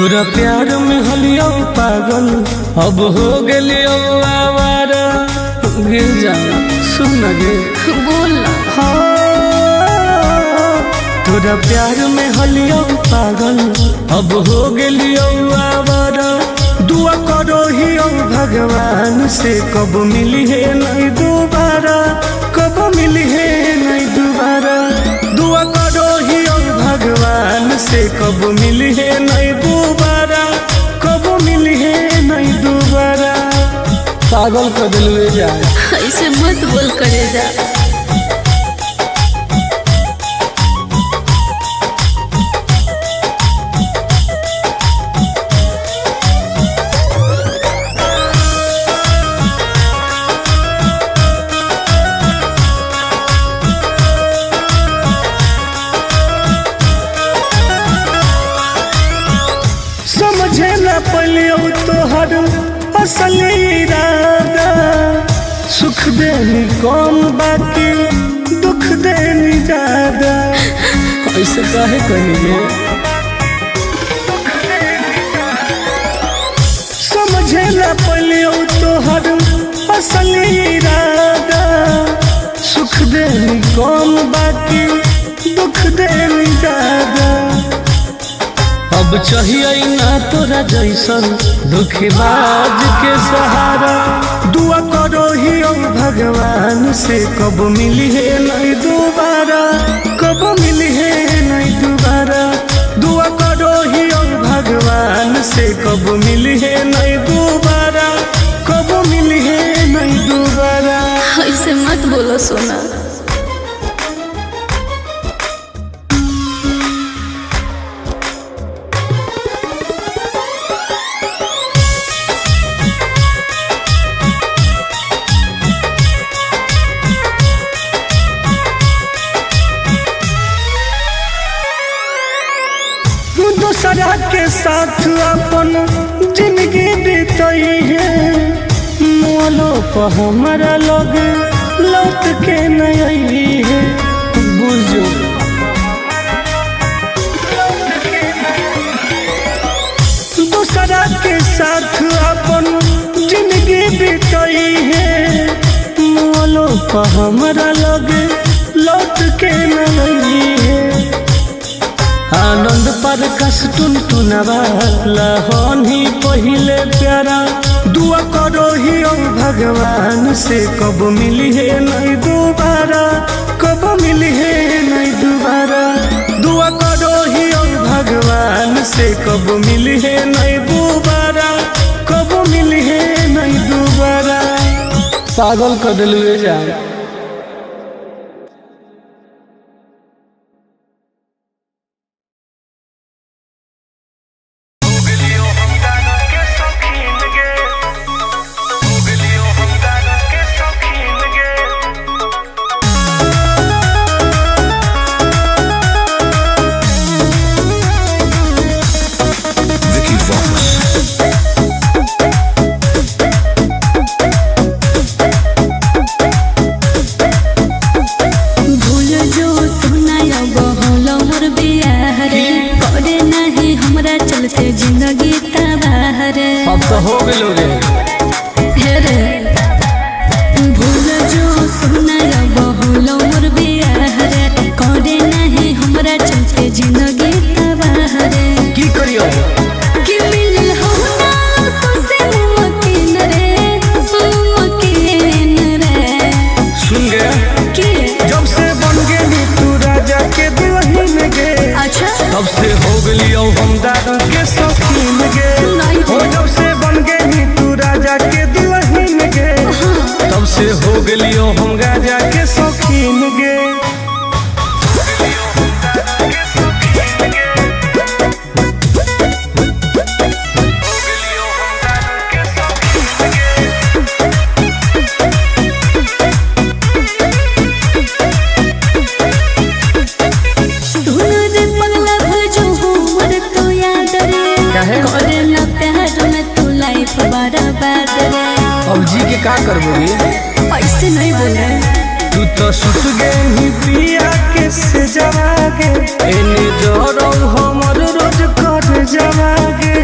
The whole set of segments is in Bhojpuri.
तोरा प्यार में हलियो पागल अब हो गलियो आवारा। गिर जाना सुन गे बोल तोरा प्यार में हलियो पागल अब हो गलियो आवारा। दुआ करो ही भगवान से कब मिली है नहीं दोबारा, कब मिली है नहीं दोबारा। दुआ करो ही भगवान से कब मिली है नहीं दोबारा, कब मिली है नहीं दोबारा। पागल कर दिलवे जाए ऐसे मत बोल करे जा। समझे न पलियो तोहर असली इरादा। सुख देनी कौन बाकी दुख देनी ज्यादा। ऐसे काहे कहिए समझे न पलियो तोहर असली इरादा। सुख देनी कौन बाकी दुख देनी ज्यादा। अब चाहिए ना तोरा जैसन धोखेबाज के सहारा। दुआ करो ही भगवान से कब मिली है नहीं दोबारा, कब मिली है नहीं दोबारा। दुआ करो ही भगवान से कब मिली है नहीं दोबारा, कब मिली है नहीं दोबारा। ऐसे मत बोलो सोना। दूसरा के साथ अपन जिंदगी बीतई है। मोलो पर हमारा लोग लौट के नहीं है। बुझो दूसरा के साथ अपन जिंदगी बीतई है। मोलो पर हमारा लोग लौट के नहीं है। आनंद पर कस टुन टुनवाला होनी पहिले प्यारा। दुआ करो ही भगवान से कब मिली है नहीं दोबारा, कब मिली है नहीं दोबारा। दुआ करो ही भगवान से कब मिली है नहीं दोबारा, कब मिली है नहीं दोबारा। पागल कर दिलवे जाए। जिंदगी तबाह रे अब तो हो गए भूल जो सुना बहुलो मोर बियाह रे। करे नहीं हमरा चलते जिंदगी तबाह रे। की करियो कि मिल हो ना तो से मुमकिन रे, मुमकिन रे। सुन गया कि जब से बन गई तू राजा के दुल्हन गे। अच्छा तब से हो गलियो हम दारू के शौकीन गे। जब से बन गई तू राजा के दुल्हन गे। तब से हो गलियो हम राजा के शौकीन गे। अब जी के का करबोगे ऐसे नहीं बोले। तू तो सुत गई पिया के से जवागे। एने जोरो हमर रोज कर मजवा गे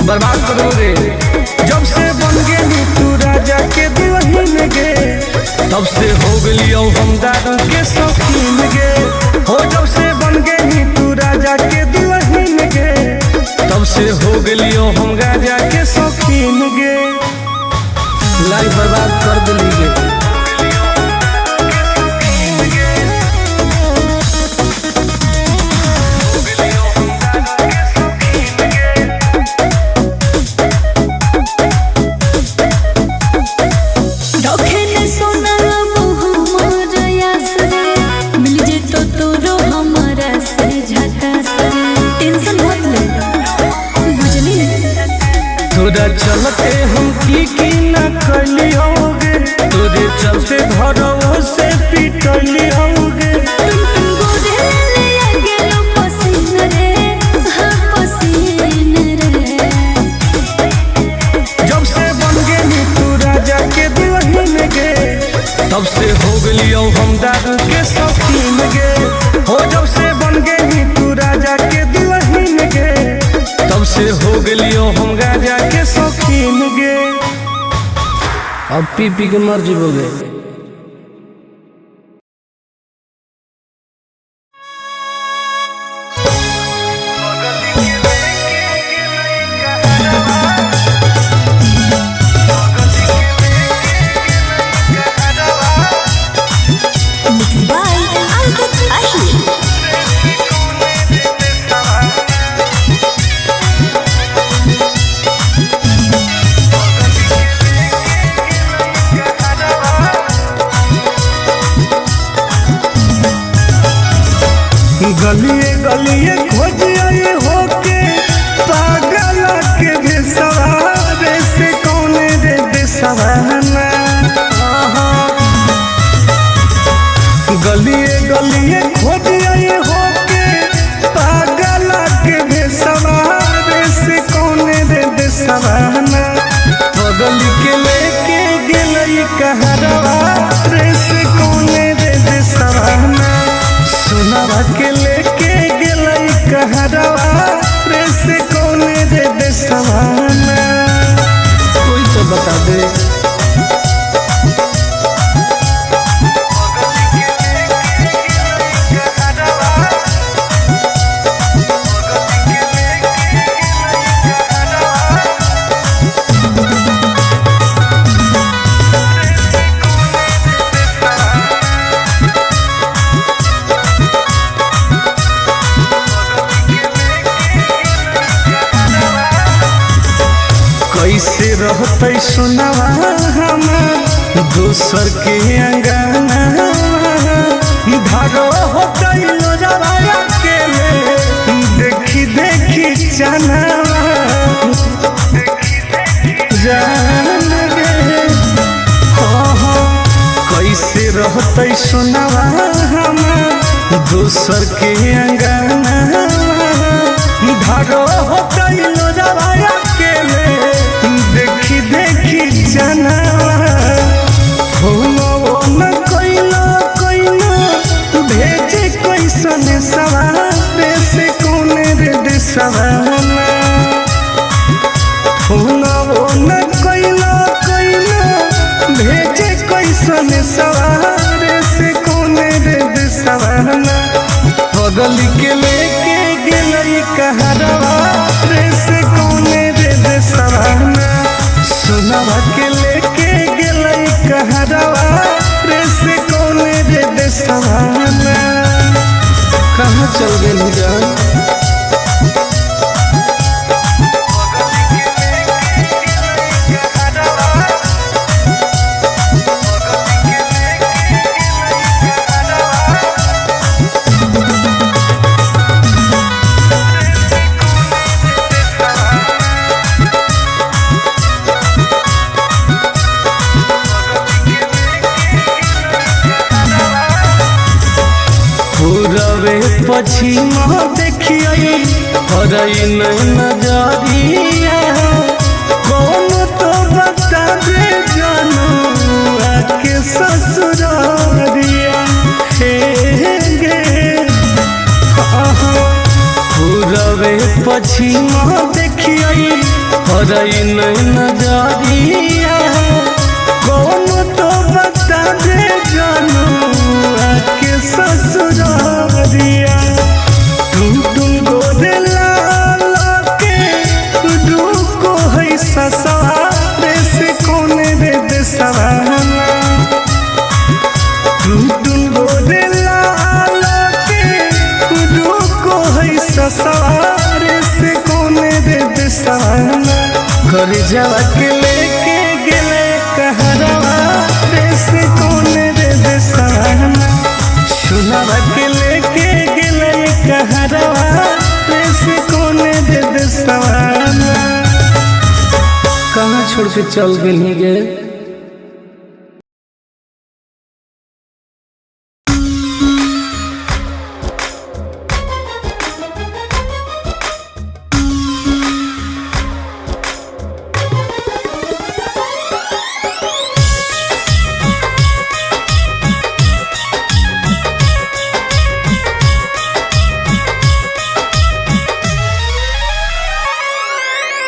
बर्बाद कर दोगे। जब से बन गेली तू राजा के दुल्हन गे तब से हो गलियो हम दारू के शौकीन गे हो। जब से बन गेली तू राजा के दुल्हन गे तब से हो गलियो हम गाजा के शौकीन गे। लाइफ बर्बाद कर दिली गे। तोरा चलते हम की न कलियोगे तोरे चलते घरों से पिटलियोगे। जब से बन गेली तू राजा के दुल्हन गे तब से हो गलियो हम दारू के शौकीन गे हो। जब से बन गेली तू राजा के दुल्हन गे तब से हो गलियो हम गाजा के शौकीन गे। अब पी पी के मर जीवोगे। गलिए गलिए खोज आए होके पागल के बेसवारे से कौन रे बेसवाना। गलिए गलिए खोज आए होके पागल के बेसवारे से कौन रे बेसवाना। बगल के लेके गेलई कहरवा रे से कौन रे बेसवाना। सोनावा के लेके गेलई कहरवा रे से कौन रे बेसवाना। कोई तो बता दे। कैसे रहते सुनवा हमार दोसर के अंगना धारो होते लोजवाया के देखी देखी जाना जान गे। कैसे रहते सुनवा हमार दोसर के अंगना धारो होते लोजवाया के देखी देखी जाना हो न कोइलो कोइलो भेजे कैसन सवारे से कौन रे देसवाना। हो न कोइलो कोइलो भेजे कैसन सवारे से कौन रे देसवाना। बगल के लेके गेलई कहरवा रे से कौन रे देसवाना। सोनावा के लेके गेलई कहरवा रे से कौन रे देसवाना। कहाँ चल गेली जान। पूरबे पश्चिम देखिए हरई नजरिया कौन तो बता दे जानू आके ससुरारिया। पछिमा देखिए हरई नहीं नजरिया कौन तो बता दे जानू आके ससुरारिया टुन गोरे लाल के डूको है ससुरारे से कौन रे देसवाना टुन गोरे लाल के डूको है ससुरारे से कौन रे देसवाना घर जावा के लेके गेले कहरवा रे से कौन रे देसवाना सुनावा के लेके गेले कहरवा रे से कौन रे देसवाना कहाँ छोड़ के चल गई गे।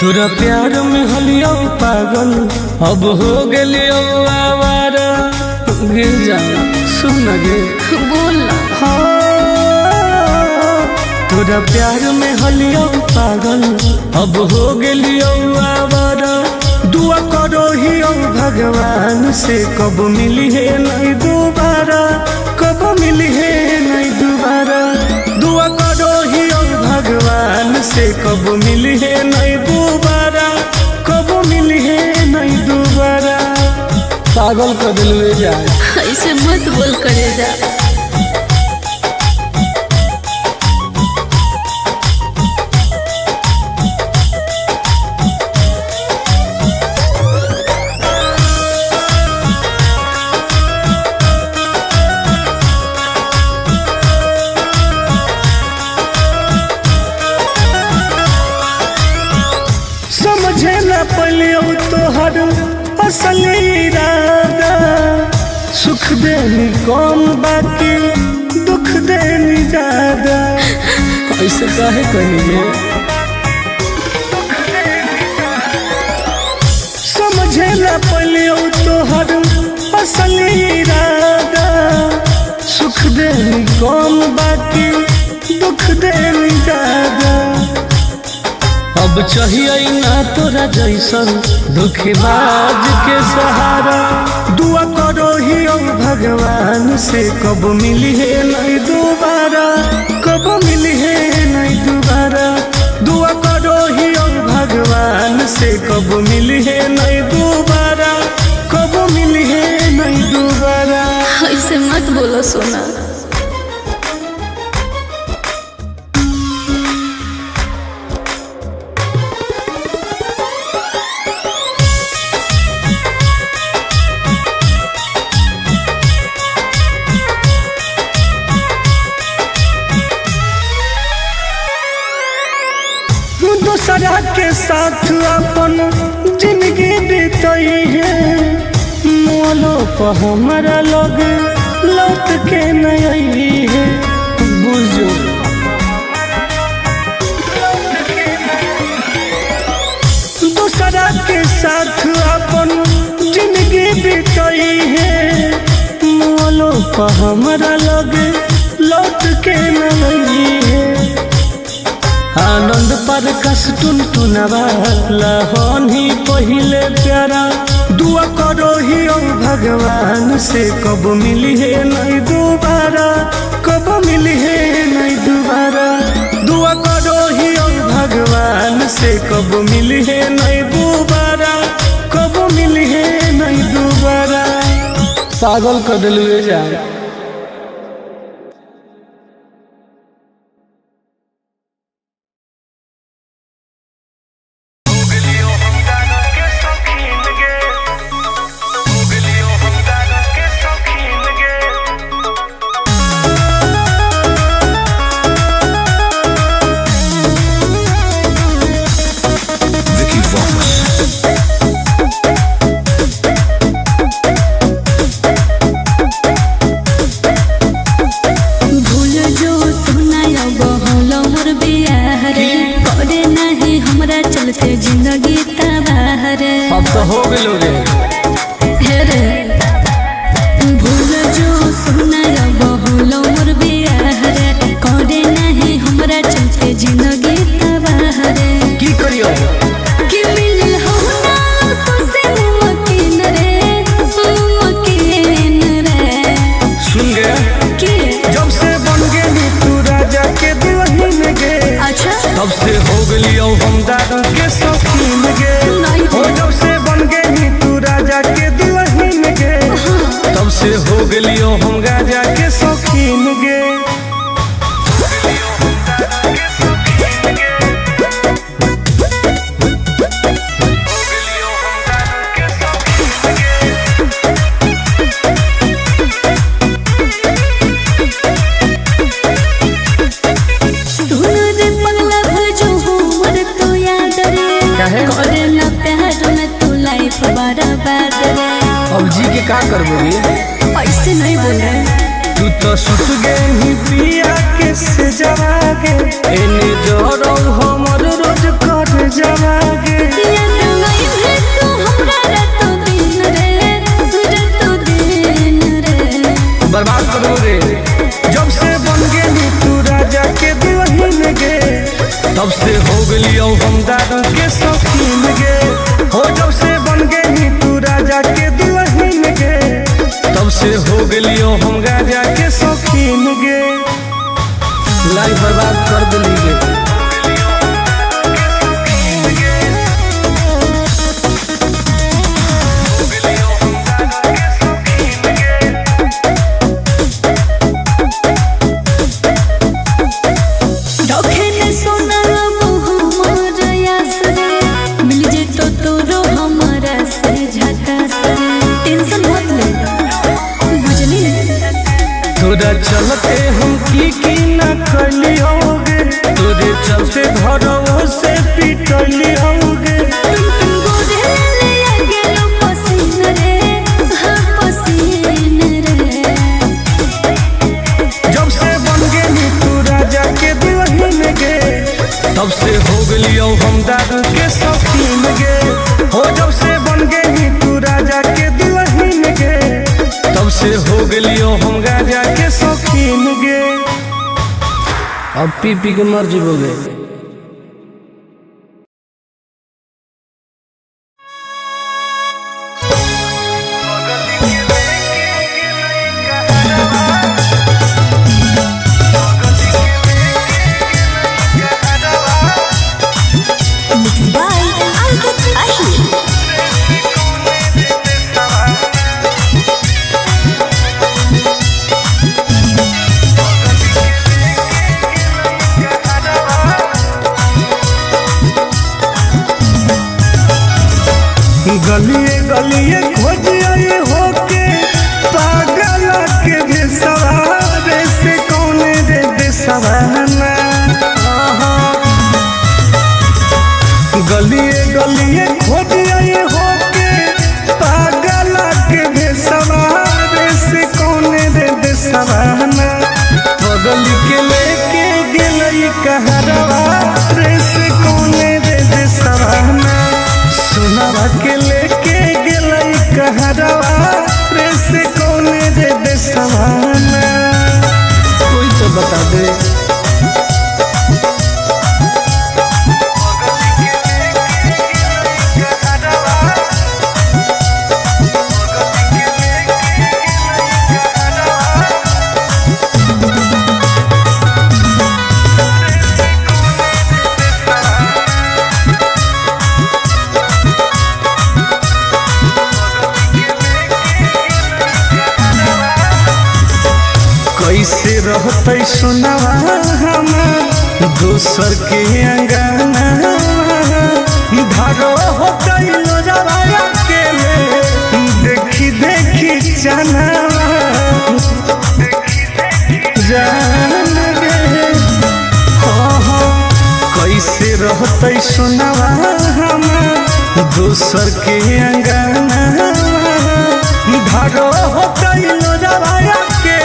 तोरा प्यार में हलियो पागल अब हो गेलियो आवारा गिर जा सुन गे बोल ना। तोरा प्यार में हलियो पागल अब हो गेलियो आवारा दुआ करो ही भगवान से कब मिली है नहीं दोबारा कब मिली है नहीं दोबारा दुआ करो ही भगवान से कब मिली है नहीं दोबारा कब मिली है नहीं दोबारा पागल कर दिल जा ऐसे मत बोल करे जा। समझे न पलियो तोहर असल इरादा सुख देनी कौन बाकी दुख देनी ज्यादा ऐसे काहे कहिए समझे न पलियो तोहर असल इरादा सुख देनी कौन बाकी दुख देनी ज्यादा अब चाहिए ना तोरा जैसन धोखेबाज के सहारा दुआ करो ही भगवान से कब मिली है नहीं दोबारा कब मिली है नहीं दोबारा दुआ करो ही भगवान से कब मिली है नहीं दोबारा कब मिली है नहीं दोबारा ऐसे मत बोलो सोना। दूसरा के साथ अपन जिंदगी बीतई है मोलो पर हमारा लोग लौट के नहीं है बुझो दूसरा के साथ अपन जिंदगी बीतई है मोलो पर हमारा लोग लौट के नहीं है आनंद पर कस टुनटुनवा लहन ही पहिले प्यारा दुआ करो ही भगवान से कब मिली है नहीं दोबारा कब मिली है नहीं दोबारा दुआ करो ही भगवान से कब मिली है नहीं दोबारा कब मिली है नहीं दोबारा पागल कर दिल जा। चलते जिंदगी तबाह रे। अब तो हो गए रे भूल जो सुना बहुल मोर बियाह रे करे नहीं हमरा चलते जिंदगी तबाह रे। की करियो कि मिल हो ना तो से मुमकिन रे मुमकिन रे। सुन गया कि जब से बन गई तू राजा के दुल्हन गे अच्छा तब से हो गई हम दादा के शौकीन गे नहीं हो जब से बन गई तू राजा के दुल्हन गे तब से हो गई हम राजा के शौकीन गे। करे ना प्यार में तू लाइफ बर्बाद रे। अब जी के का करबोगे ऐसे नहीं बोल रहे तू तो सुत गई पिया के से जवागे एने जोरो हमर रोज कर जवागे याद नहीं है तू हमरा रातों दिन रे रातों दिन रे। बर्बाद करो रे जब से बन गई तू राजा के दुल्हन गे तब से हो गई हम दादा के शौकीन गे हो जब से बन गई तू राजा के दुल्हन गे तब से हो गई हम राजा के शौकीन गे। लाइफ बर्बाद कर दिली गे तोरा चलते हम की न कली होगे तोरे चलते घरों से पिटली होगे जब से बन गई तू राजा के दुल्हन गे तब से हो गई हम दादा के शौकीन गे हो जब से बन गई तू राजा के दुल्हन गे तब से हो गई हम राजा के शौकीन गे। अब पी पी के मर जीवोगे गलिए गलिए खोजिए होके पागल के भेसवारे से कौने रे बेसवाना गलिए गलिए खोजिए होके पागल के भेसवारे से कौने रे बेसवाना बगल के लेके गेलई कहरवा रे से कौने रे बेसवाना सुनावा के लेके गेलई कहरवा रे से कौने रे बेसवाना कोई तो बता दे कैसे रहते सुनावा हम दोसर के अंगना धारो हो गइलो जवाया के देखी देखी जनावा जान गे कैसे रहते सुनावा हम दोसर के अंगना धारो हो गइलो जवाया के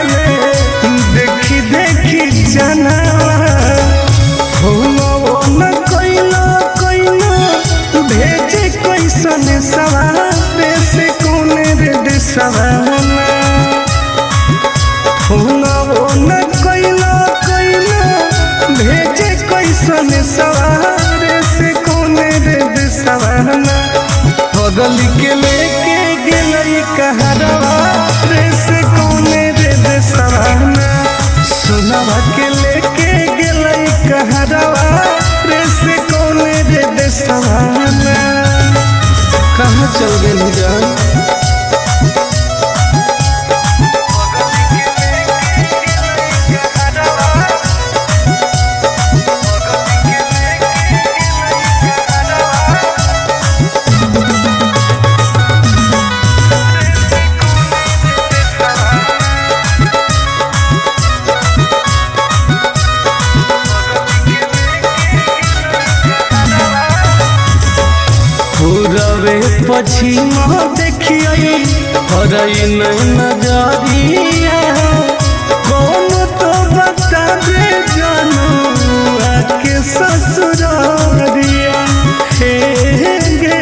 देखी देखी जनावा न कोइला कोइला पगल के लेके गेलई कहरवा रे से कौने रे देसवाना सोनावा के लेके गेलई कहरवा रे से कौने रे देसवाना कहाँ चल गई जान पछिमा देखिए हरई नहीं नजरिया कौन तो बता दे जानू आके ससुरारिया हे गे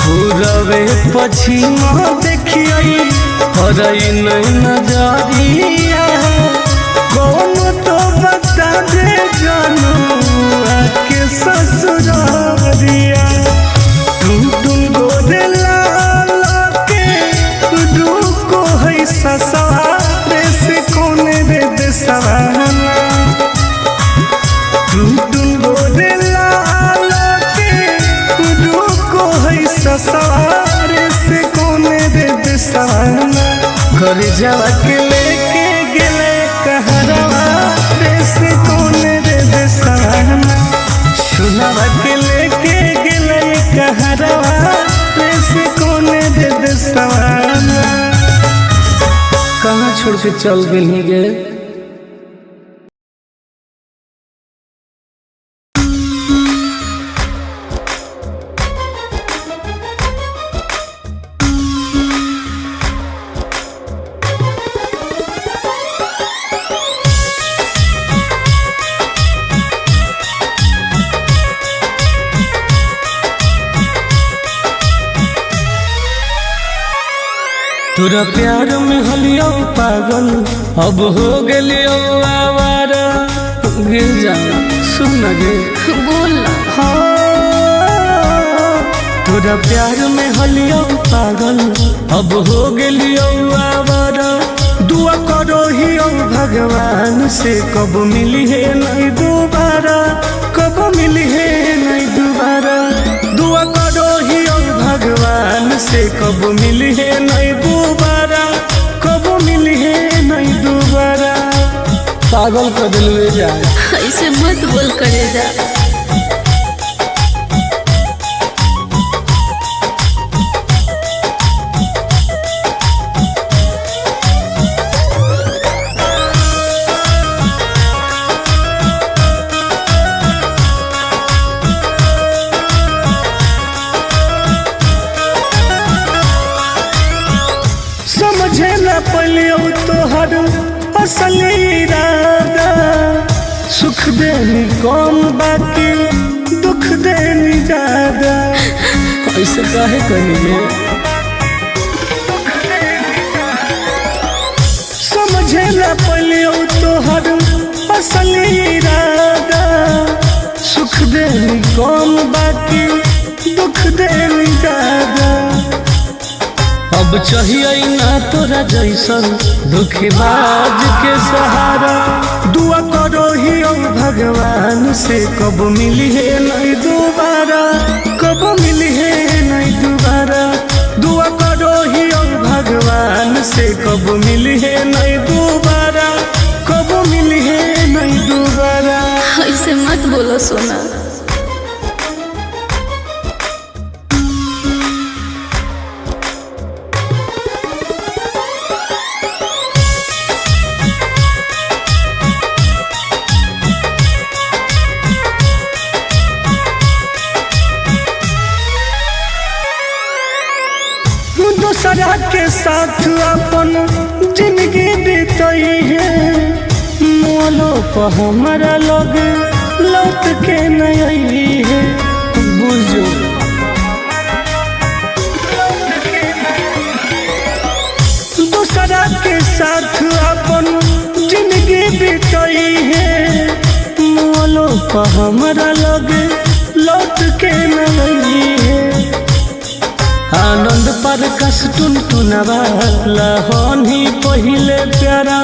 पूरबे पछिमा देखिए हरई नहीं नजरिया कौन तो बता दे जानू आके ससुरारिया ससुरे से कौने रे देसवाना टुन गोरे लाल के रुको है ससुरे से कौने रे देसवाना घर जावा के लेके गेले कहरवा रे से कौने रे देसवाना सुनावा के लेके गेले कहरवा रे से कौने रे देसवाना कहाँ छोड़ के चल गई गे तोरा प्यार में हलियो पागल अब हो गलियो आवारा गे जाना सुन गे बोल तोरा प्यार में हलियो पागल अब हो गलियो आवारा दुआ करो ही भगवान से कब मिली है नहीं दोबारा कब मिली है नहीं दोबारा दुआ करो ही भगवान से कब मिली है नहीं दोबारा कब मिली है नहीं दोबारा पागल कर दिल जाए ऐसे मत बोल करे जा पलियो तोहर असल इरादा सुख देनी कम बाकी दुख देनी ज्यादा ऐसे काहे करिए समझे ना पलियो तोहर असल इरादा सुख देनी कम बाकी दुख देनी ज्यादा अब चाहिए ना तोरा जैसन धोखेबाज के सहारा दुआ करो ही भगवान से कब मिली है नहीं दोबारा कब मिली है नहीं दोबारा दुआ करो ही भगवान से कब मिली है नहीं दोबारा कब मिली है नहीं दोबारा ऐसे मत बोलो सोना दूसरा के साथ अपन जिंदगी बीतई है मोलो पर हमारा लोग लौट के नहीं है बुझो दूसरा के साथ अपन जिंदगी बीतई है मोलो पर हमारा लोग लौट के नहीं आनंद पर कस टुन टुनवा लहनी पहिले प्यारा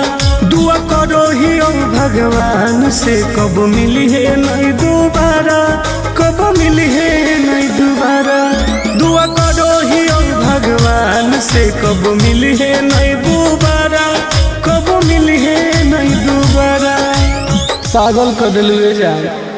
दुआ करो ही ओ भगवान से कब मिली है नहीं दोबारा कब मिली है नहीं दोबारा दुआ करो ही ओ भगवान से कब मिली है नहीं दोबारा कब मिली है नहीं दोबारा पागल कर दिलवे जान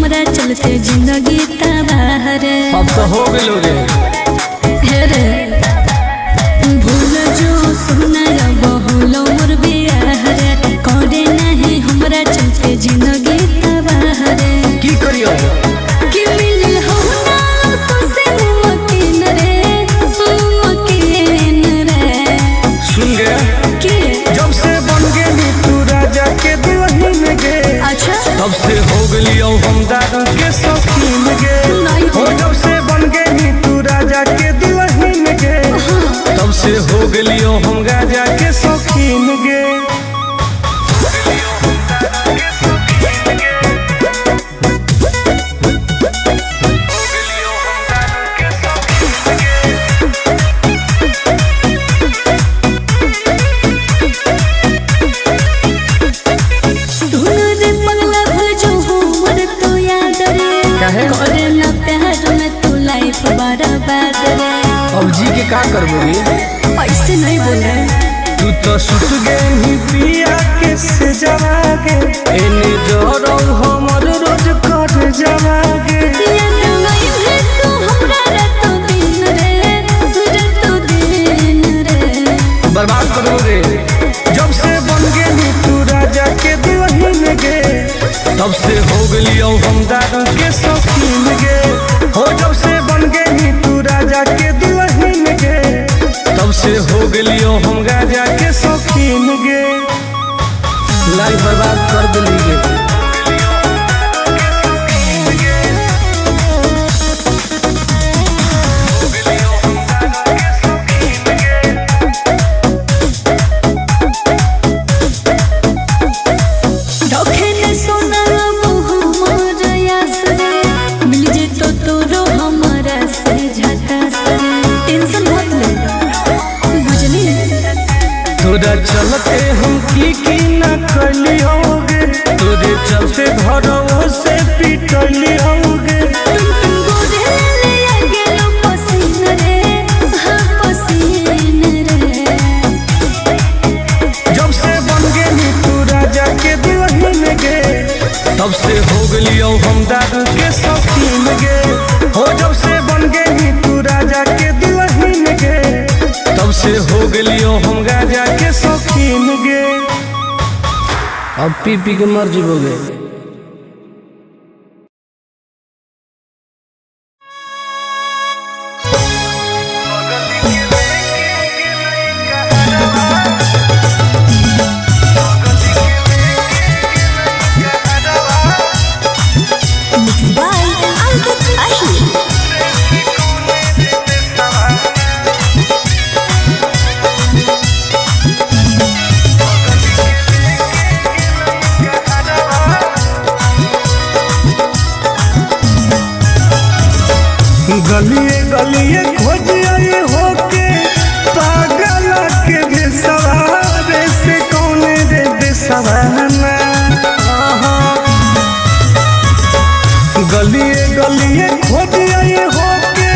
जिंदगी तबाह रे अब तो हो गेलो रे रे भूल जो सुना बहुलो मोर बियाह रे करे नहीं हमरा चलते जिंदगी तबाह रे की करियो कि मिल हो ना तो से मकीन रे सुन गया कि जब से बन गेली तू राजा के दुल्हन गे अच्छा तब से हो गेली हम दादा के शौकीन गे हो जब से बन गेली तू राजा के दुल्हन गे तब से हो गेली हम राजा के शौकीन गे करे ना प्यार में तू लाइफ बर्बाद रे अब जी के का करबोगी ऐसे नहीं बोल रहे तू तो सुत गई पिया के से जवागे एने जोरो हमर रोज कर जवागे बर्बाद करो रे जब से बन गेली तू राजा के दुल्हन गे तब से हो गेली हम दादा के शौकीन गे हो जब से बन गेली तू राजा के दुल्हन गे तब से हो गेली हम राजा के शौकीन गे लाइफ बर्बाद कर दिली गे तोरा चलते हम की न कली होगे तोरे चलते घरों से पिटली होगे जब से बन गेली तू राजा के दुल्हन गे तब से हो गेली हम दादा के शौकीन गे हो जब से बन गेली तू राजा के दुल्हन गे तब से हो गेली हम राजा के शौकीन गे अब पी पी के मर जीवोगे गलिए गलिए खोजिए होके पागल के बेसवारे से कौन रे बेसवाना गलिए गलिए खोजिए होके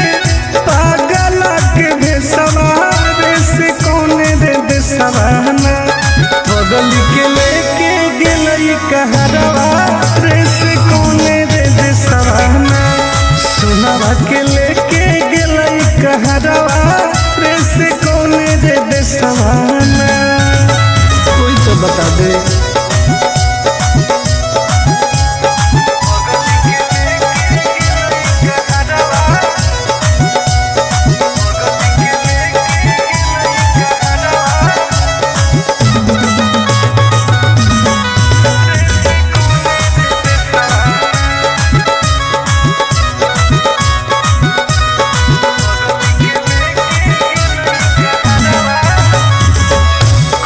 पागल के बेसवारे से कौन रे बेसवाना बगल के लेके गेलई कहरवा रे से कौन रे बेसवाना सुनावा के लेके गेलई कहरवा रे से कौन रे बेसवाना कोई तो बता दे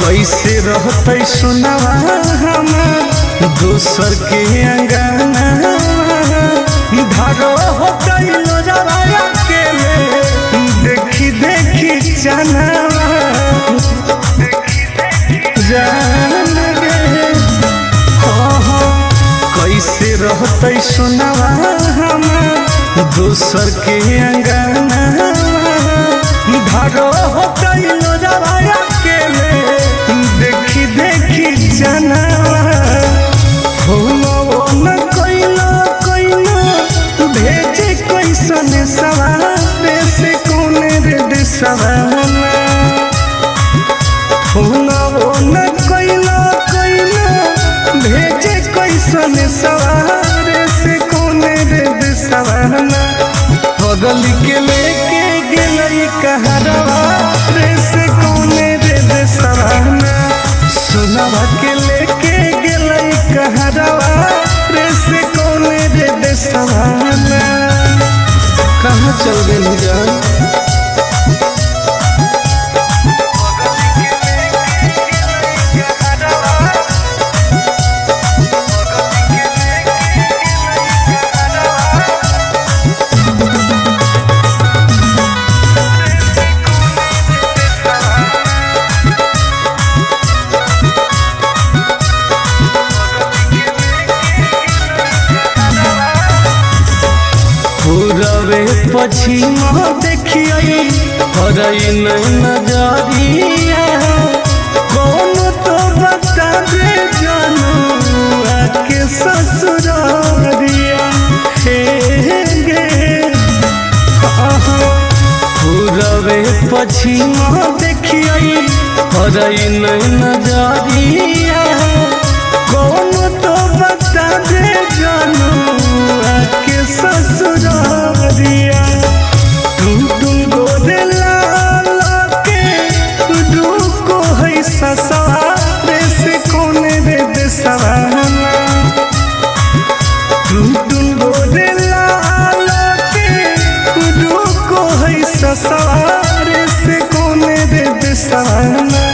कैसे रहते सुनवा हमार दोसर के अंगना धारो होते लोजवाया के देखी देखी जानवा जान गे कैसे रहते सुनवा हमार दोसर के अंगना धारो होते लोजवाया के देखी देखी जानवा न कोइला कोइला भेजे कैसन सवार से कोने रे दिसवाना न कोइला कोइला भेजे कैसन सवार से कोने रे दिसवाना बगल के लेके गेलई कहरवा रे से कोने रे दिसवाना सुनवा के लेके गेलई कहरवा रे से कोने रे दिसवाना कहाँ चल गई जान पूरबे पश्चिम देखिए हरई नहीं नजरिया कौन तो बता दे जानू आके ससुरारिया हे गे पूरबे पश्चिम देखिए हरई नहीं नजरिया कौन तो बता दे जानू आके ससुरारिया टुन गोदे लाल के दुको है ससुरारे से कोने रे दिसवाना टुन गोदे लाल के दुको है ससुरारे से कोने रे दिसवाना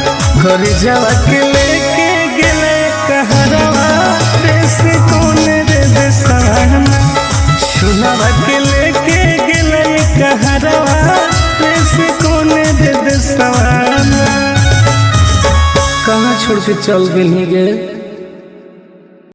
कर जावा के लेके गेले कहरवा रे से कोने रे दिसवाना सुनवा के लेके गेले कहरवा रे से कोने रे दिसवाना कहाँ छोड़ के चल गई गे।